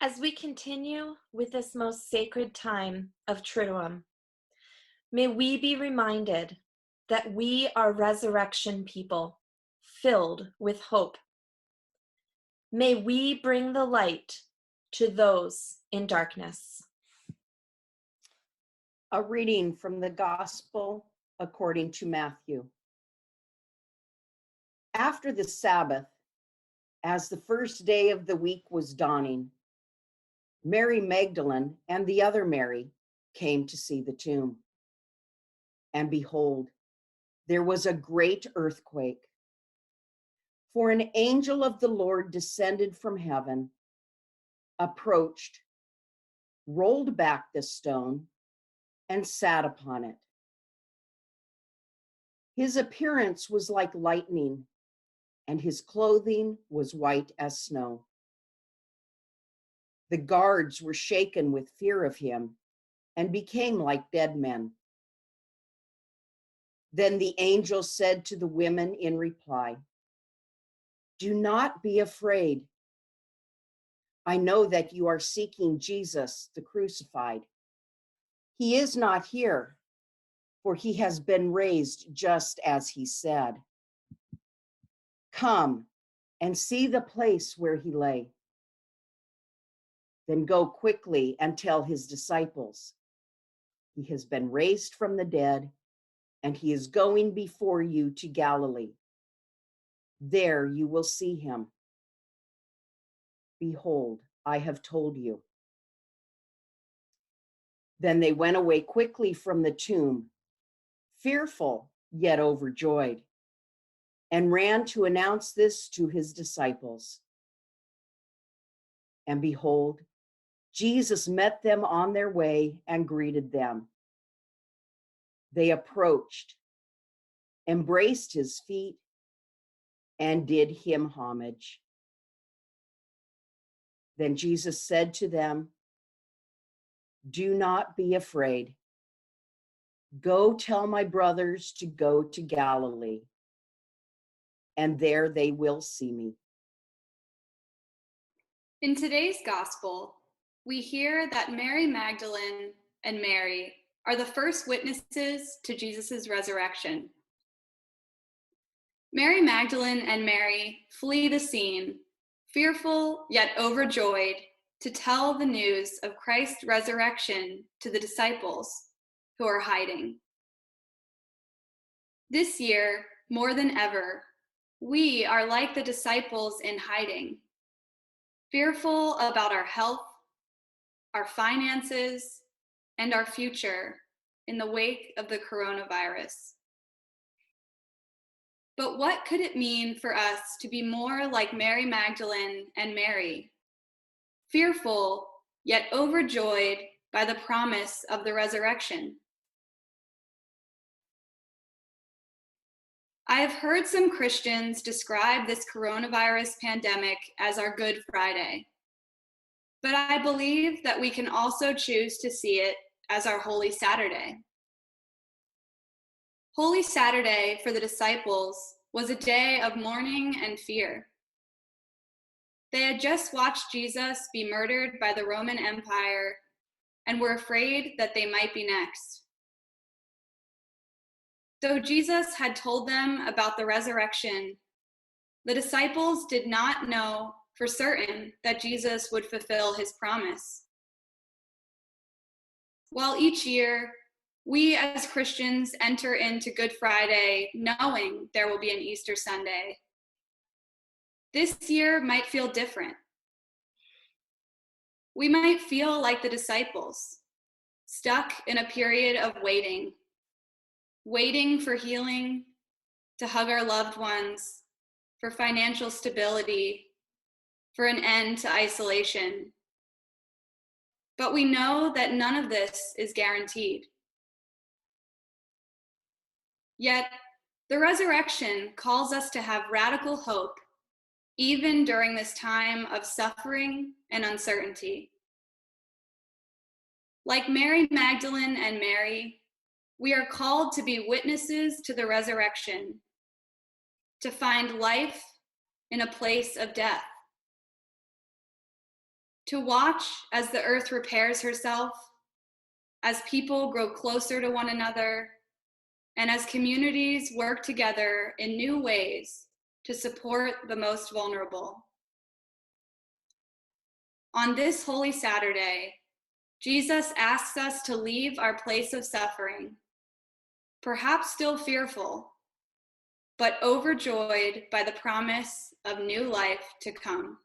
As we continue with this most sacred time of Triduum, may we be reminded that we are resurrection people filled with hope. May we bring the light to those in darkness. A reading from the Gospel according to Matthew. After the Sabbath, as the first day of the week was dawning, Mary Magdalene and the other Mary came to see the tomb. And behold, there was a great earthquake. For an angel of the Lord descended from heaven, approached, rolled back the stone, and sat upon it. His appearance was like lightning, and his clothing was white as snow. The guards were shaken with fear of him and became like dead men. Then the angel said to the women in reply, "Do not be afraid. I know that you are seeking Jesus, the crucified. He is not here, for he has been raised just as he said. Come and see the place where he lay. Then go quickly and tell his disciples, he has been raised from the dead, and he is going before you to Galilee. There you will see him. Behold, I have told you." Then they went away quickly from the tomb, fearful yet overjoyed, and ran to announce this to his disciples. And behold, Jesus met them on their way and greeted them. They approached, embraced his feet, and did him homage. Then Jesus said to them, "Do not be afraid. Go tell my brothers to go to Galilee, and there they will see me." In today's gospel, we hear that Mary Magdalene and Mary are the first witnesses to Jesus' resurrection. Mary Magdalene and Mary flee the scene, fearful yet overjoyed, to tell the news of Christ's resurrection to the disciples who are hiding. This year, more than ever, we are like the disciples in hiding, fearful about our health, our finances, and our future in the wake of the coronavirus. But what could it mean for us to be more like Mary Magdalene and Mary, fearful yet overjoyed by the promise of the resurrection? I have heard some Christians describe this coronavirus pandemic as our Good Friday, but I believe that we can also choose to see it as our Holy Saturday. Holy Saturday for the disciples was a day of mourning and fear. They had just watched Jesus be murdered by the Roman Empire and were afraid that they might be next. Though Jesus had told them about the resurrection, the disciples did not know for certain that Jesus would fulfill his promise. While each year, we as Christians enter into Good Friday knowing there will be an Easter Sunday, this year might feel different. We might feel like the disciples, stuck in a period of waiting for healing, to hug our loved ones, for financial stability, for an end to isolation. But we know that none of this is guaranteed. Yet, the resurrection calls us to have radical hope, even during this time of suffering and uncertainty. Like Mary Magdalene and Mary, we are called to be witnesses to the resurrection, to find life in a place of death. to watch as the earth repairs herself, as people grow closer to one another, and as communities work together in new ways to support the most vulnerable. On this Holy Saturday, Jesus asks us to leave our place of suffering, perhaps still fearful, but overjoyed by the promise of new life to come.